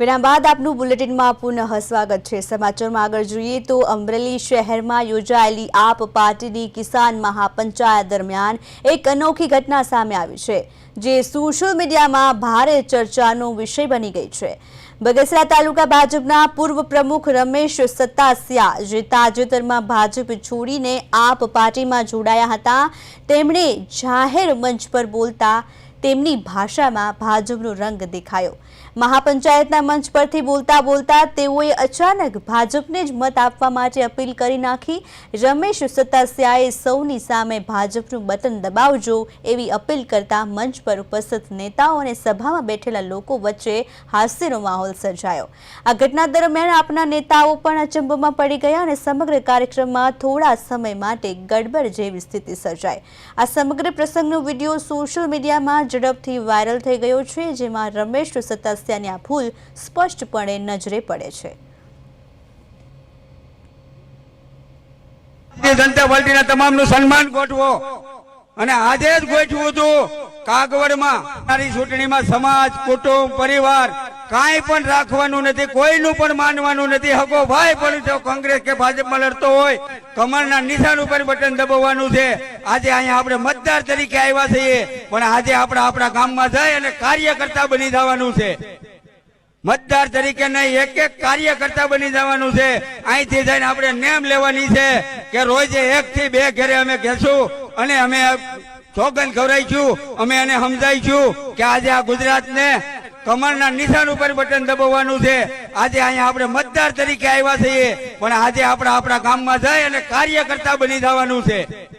વિરામ બાદ આપનું બુલેટિનમાં પુનઃ સ્વાગત છે। સમાચારમાં આગળ જોઈએ તો અમરેલી શહેરમાં યોજાયેલી આપ પાર્ટીની કિસાન મહાપંચાયત દરમિયાન એક અનોખી ઘટના સામે આવી છે, જે સોશિયલ મીડિયામાં ભારે ચર્ચાનો વિષય બની ગઈ છે। બગસરા તાલુકા ભાજપના પૂર્વ પ્રમુખ રમેશ સતાસિયા, જે તાજેતરમાં ભાજપ છોડીને આપ પાર્ટીમાં જોડાયા હતા, તેમણે જાહેર મંચ પર બોલતા તેમની ભાષામાં ભાજપનો રંગ દેખાયો। મહાપંચાયતના મંચ પરથી બોલતા બોલતા તેઓએ અચાનક ભાજપને જ મત આપવા માટે અપીલ કરી નાખી। રમેશ સતાસિયાએ સૌની સામે ભાજપનું બટન દબાવજો એવી અપીલ કરતા મંચ પર ઉપસ્થિત નેતાઓ અને સભામાં બેઠેલા લોકો વચ્ચે હાસ્યનો માહોલ સર્જાયો। આ ઘટના દરમિયાન આપના નેતાઓ પણ અચંબોમાં પડી ગયા અને સમગ્ર કાર્યક્રમમાં થોડા સમય માટે ગડબડ જેવી સ્થિતિ સર્જાઈ। આ સમગ્ર પ્રસંગનો વિડીયો સોશિયલ મીડિયામાં ઝડપથી વાયરલ થઈ ગયો છે, જેમાં રમેશ સતાસિયાની આ ભૂલ સ્પષ્ટપણે નજરે પડે છે। જનતા પાર્ટીના તમામનું સન્માન ગોઠવો અને આજે જ ગોઠવું હતું। કાગવડમાં મારી ચૂંટણીમાં સમાજ, કુટુંબ, પરિવાર કાંઈ પણ રાખવાનું નથી, કોઈનું પણ માનવાનું નથી। હકો ભાઈ પણ જો કોંગ્રેસ કે ભાજપમાં લડતો હોય, કમરના નિશાન ઉપર બટન દબાવવાનું છે। આજે અહીંયા આપણે મતદાર તરીકે આવ્યા છીએ, પણ આજે આપણે આપણા ગામમાં જઈ અને કાર્યકર્તા બની જવાનું છે। મતદાર તરીકે નહીં, એક એક કાર્યકર્તા બની જવાનું છે। અહીંથી જઈને આપણે નેમ લેવાની છે કે રોજે 1 થી 2 ઘરે અમે કહેશું અને અમે સોગંદ ખવડાવીશું, અમે એને સમજાવીશું કે આજે આ ગુજરાતને કમરના નિશાન ઉપર બટન દબાવવાનું છે। આજે અહીંયા આપણે મતદાર તરીકે આવ્યા છીએ, પણ આજે આપણે આપણા ગામમાં જઈ અને કાર્યકર્તા બની જવાનું છે।